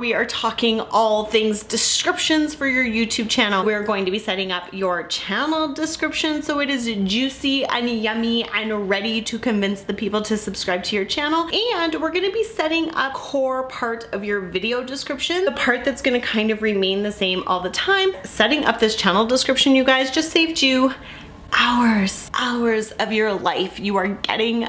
We are talking all things descriptions for your YouTube channel. We're going to be setting up your channel description so it is juicy and yummy and ready to convince the people to subscribe to your channel. And we're going to be setting up core part of your video description, the part that's going to kind of remain the same all the time. Setting up this channel description, you guys, just saved you hours of your life. You are getting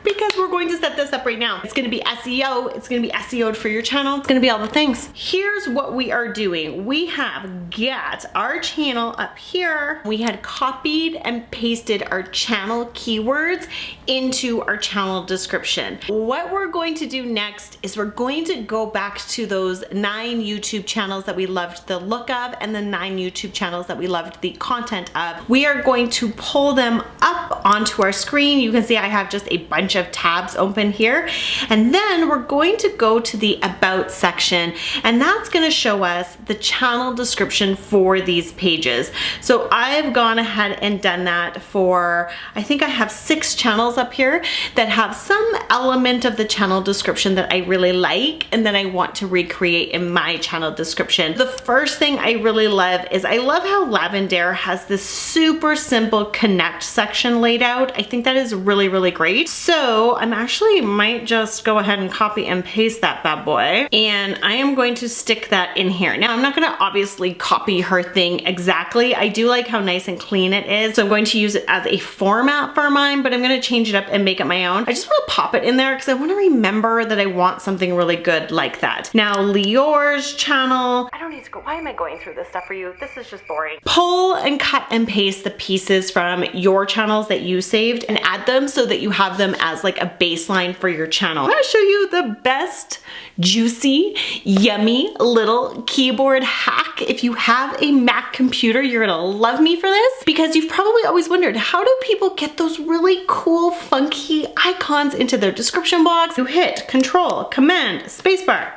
because we're going to set this up right now. It's gonna be SEO, it's gonna be SEO'd for your channel, it's gonna be all the things. Here's what we are doing. We have got our channel up here. We had copied and pasted our channel keywords into our channel description. What we're going to do next is we're going to go back to those 9 YouTube channels that we loved the look of and the 9 YouTube channels that we loved the content of. We are going to pull them up onto our screen. You can see I have just a bunch of tabs open here, and then we're going to go to the about section, and that's going to show us the channel description for these pages. So I've gone ahead and done that for, I think I have 6 channels up here that have some element of the channel description that I really like and that I want to recreate in my channel description. The first thing I really love is I love how Lavender has this super simple connect section laid out. I think that is really, really great. So I'm actually might just go ahead and copy and paste that bad boy, and I am going to stick that in here. Now I'm not going to obviously copy her thing exactly. I do like how nice and clean it is, so I'm going to use it as a format for mine, but I'm going to change it up and make it my own. I just want to pop it in there because I want to remember that I want something really good like that. Now Lior's channel, I don't need to go, why am I going through this stuff for you? This is just boring. Pull and cut and paste the pieces from your channels that you saved and add them so that you have them as like a baseline for your channel. I'm gonna show you the best juicy, yummy little keyboard hack. If you have a Mac computer, you're gonna love me for this, because you've probably always wondered, how do people get those really cool, funky icons into their description box? You hit Control, Command, Spacebar,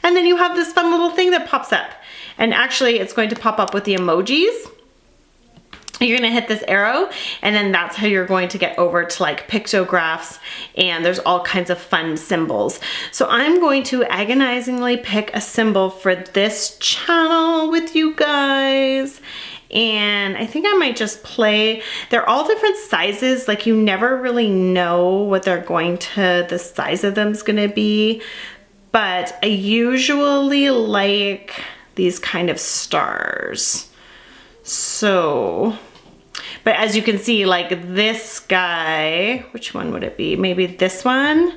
and then you have this fun little thing that pops up. And actually, it's going to pop up with the emojis. You're gonna hit this arrow, and then that's how you're going to get over to like pictographs, and there's all kinds of fun symbols. So I'm going to agonizingly pick a symbol for this channel with you guys. And I think I might just play, they're all different sizes, like you never really know what they're going to, the size of them is gonna be, but I usually like these kind of stars. So, but as you can see, like this guy, which one would it be? Maybe this one?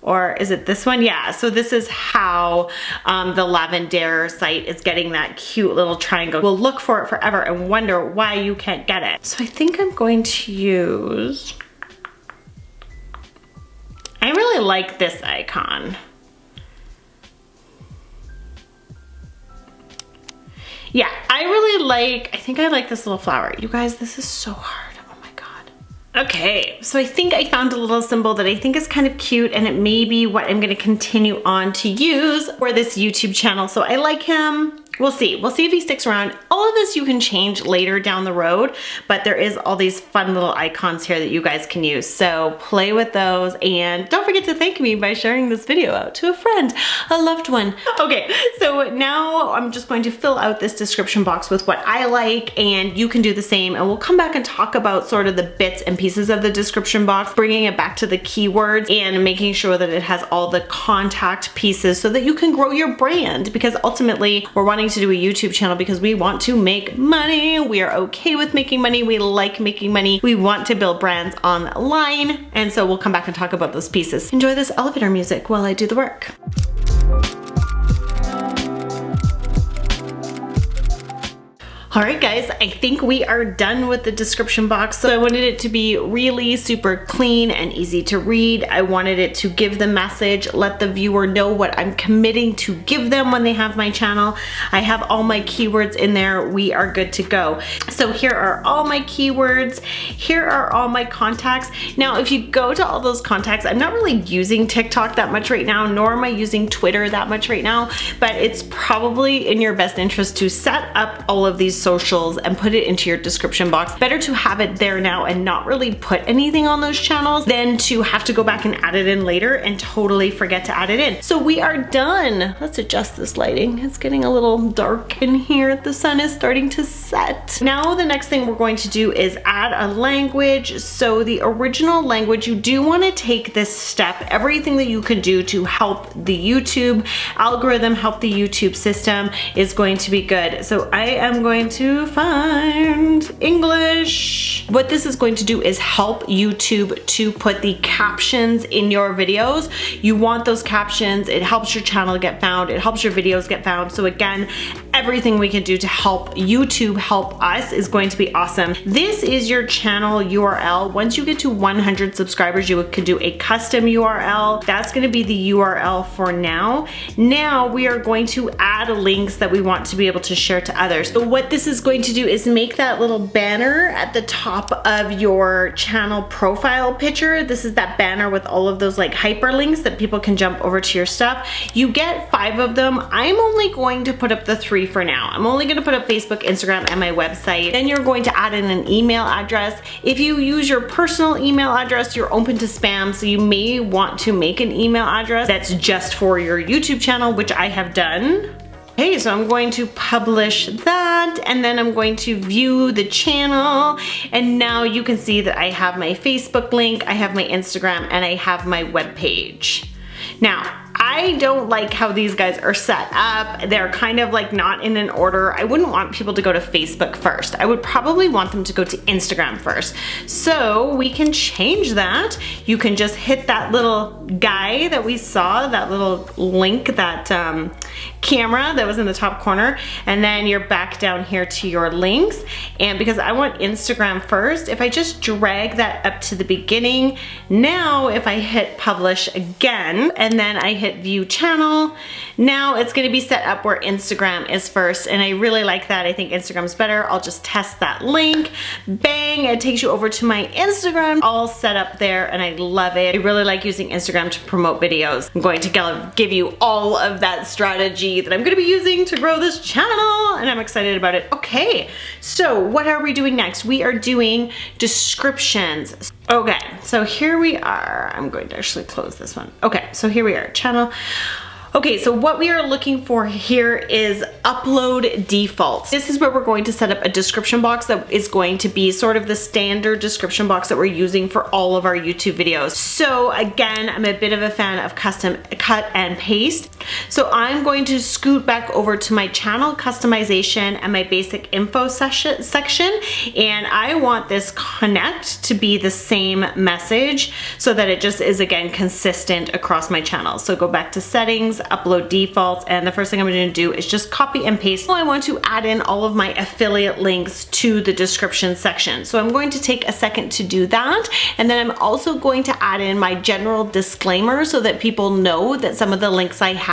Or is it this one? Yeah, so this is how the Lavender site is getting that cute little triangle. We'll look for it forever and wonder why you can't get it. So I think I'm going to use, I really like this icon. Yeah, I really like, I think I like this little flower. You guys, this is so hard. Oh my God. Okay, so I think I found a little symbol that I think is kind of cute, and it may be what I'm gonna continue on to use for this YouTube channel. So I like him. We'll see. We'll see if he sticks around. All of this you can change later down the road, but there is all these fun little icons here that you guys can use. So play with those, and don't forget to thank me by sharing this video out to a friend, a loved one. Okay, so now I'm just going to fill out this description box with what I like, and you can do the same, and we'll come back and talk about sort of the bits and pieces of the description box, bringing it back to the keywords and making sure that it has all the contact pieces so that you can grow your brand, because ultimately we're wanting to do a YouTube channel because we want to make money. We are okay with making money. We like making money. We want to build brands online. And so we'll come back and talk about those pieces. Enjoy this elevator music while I do the work. All right, guys, I think we are done with the description box. So I wanted it to be really super clean and easy to read. I wanted it to give the message, let the viewer know what I'm committing to give them when they have my channel. I have all my keywords in there. We are good to go. So here are all my keywords. Here are all my contacts. Now, if you go to all those contacts, I'm not really using TikTok that much right now, nor am I using Twitter that much right now, but it's probably in your best interest to set up all of these socials and put it into your description box. Better to have it there now and not really put anything on those channels than to have to go back and add it in later and totally forget to add it in. So we are done. Let's adjust this lighting. It's getting a little dark in here. The sun is starting to set. Now the next thing we're going to do is add a language. So the original language, you do want to take this step, everything that you can do to help the YouTube algorithm, help the YouTube system is going to be good. So I am going to find English. What this is going to do is help YouTube to put the captions in your videos. You want those captions. It helps your channel get found. It helps your videos get found. So again, everything we can do to help YouTube help us is going to be awesome. This is your channel URL. Once you get to 100 subscribers, you could do a custom URL. That's going to be the URL for now. Now we are going to add links that we want to be able to share to others. So what this is going to do is make that little banner at the top of your channel profile picture. This is that banner with all of those like hyperlinks that people can jump over to your stuff. You get 5 of them. I'm only going to put up the 3 for now. I'm only going to put up Facebook, Instagram, and my website. Then you're going to add in an email address. If you use your personal email address, you're open to spam, so you may want to make an email address that's just for your YouTube channel, which I have done. Okay, so I'm going to publish that, and then I'm going to view the channel, and now you can see that I have my Facebook link, I have my Instagram, and I have my web page. Now, I don't like how these guys are set up. They're kind of like not in an order. I wouldn't want people to go to Facebook first. I would probably want them to go to Instagram first. So we can change that. You can just hit that little guy that we saw, that little link, that camera that was in the top corner, and then you're back down here to your links. And because I want Instagram first, if I just drag that up to the beginning, now if I hit publish again, and then I hit view channel, now it's going to be set up where Instagram is first, and I really like that. I think Instagram's better. I'll just test that link. Bang, it takes you over to my Instagram, all set up there, and I love it. I really like using Instagram to promote videos. I'm going to give you all of that strategy that I'm going to be using to grow this channel, and I'm excited about it. Okay, so what are we doing next? We are doing descriptions. Okay, so here we are. I'm going to actually close this one. Okay, so here we are, channel. Okay, so what we are looking for here is upload defaults. This is where we're going to set up a description box that is going to be sort of the standard description box that we're using for all of our YouTube videos. So again, I'm a bit of a fan of custom cut and paste. So I'm going to scoot back over to my channel customization and my basic info section, and I want this connect to be the same message so that it just is again consistent across my channel. So go back to settings, upload defaults, and the first thing I'm going to do is just copy and paste. So I want to add in all of my affiliate links to the description section. So I'm going to take a second to do that, and then I'm also going to add in my general disclaimer so that people know that some of the links I have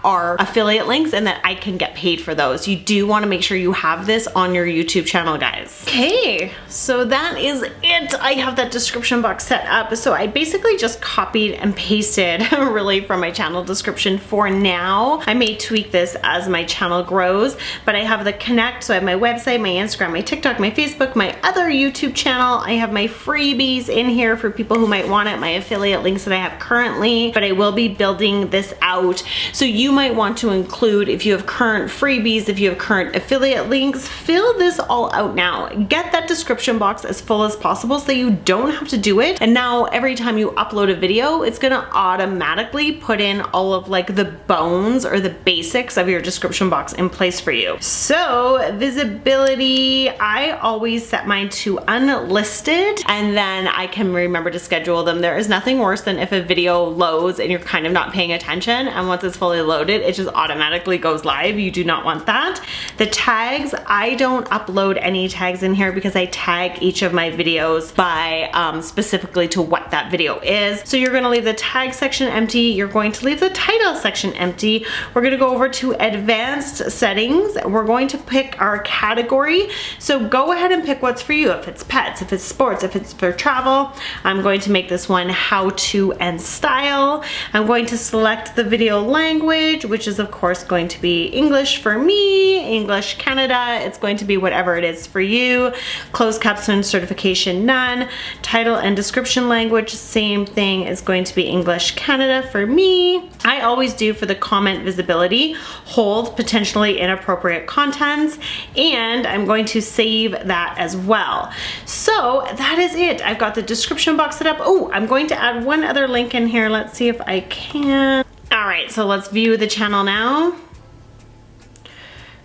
are affiliate links and that I can get paid for those. You do want to make sure you have this on your YouTube channel, guys. Okay, so that is it. I have that description box set up. So I basically just copied and pasted really from my channel description for now. I may tweak this as my channel grows, but I have the connect. So I have my website, my Instagram, my TikTok, my Facebook, my other YouTube channel. I have my freebies in here for people who might want it, my affiliate links that I have currently, but I will be building this out. So you might want to include, if you have current freebies, if you have current affiliate links, fill this all out now. Get that description box as full as possible so you don't have to do it. And now every time you upload a video, it's gonna automatically put in all of like the bones or the basics of your description box in place for you. So visibility, I always set mine to unlisted, and then I can remember to schedule them. There is nothing worse than if a video loads and you're kind of not paying attention, and once it's fully loaded, it just automatically goes live. You do not want that. The tags, I don't upload any tags in here because I tag each of my videos by specifically to what that video is. So you're gonna leave the tag section empty. You're going to leave the title section empty. We're gonna go over to advanced settings. We're going to pick our category. So go ahead and pick what's for you. If it's pets, if it's sports, if it's for travel. I'm going to make this one how to and style. I'm going to select the video language, which is of course going to be English for me, English Canada. It's going to be whatever it is for you. Closed caption certification, none. Title and description language, same thing, is going to be English Canada for me. I always do for the comment visibility, hold potentially inappropriate contents, and I'm going to save that as well. So that is it. I've got the description box set up. Oh, I'm going to add one other link in here. Let's see if I can. All right, so let's view the channel now.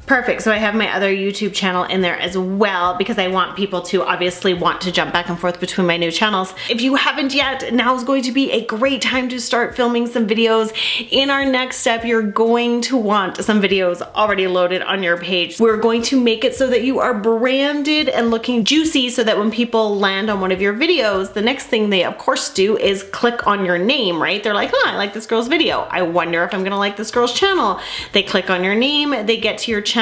Perfect, so I have my other YouTube channel in there as well because I want people to obviously want to jump back and forth between my new channels. If you haven't yet, now is going to be a great time to start filming some videos. In our next step, you're going to want some videos already loaded on your page. We're going to make it so that you are branded and looking juicy so that when people land on one of your videos, the next thing they of course do is click on your name, right? They're like, oh, I like this girl's video. I wonder if I'm gonna like this girl's channel. They click on your name, they get to your channel.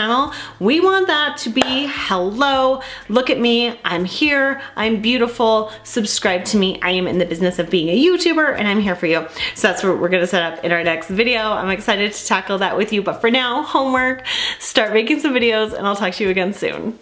We want that to be, hello, look at me, I'm here, I'm beautiful, subscribe to me, I am in the business of being a YouTuber and I'm here for you. So that's what we're gonna set up in our next video. I'm excited to tackle that with you, but for now, homework, start making some videos, and I'll talk to you again soon.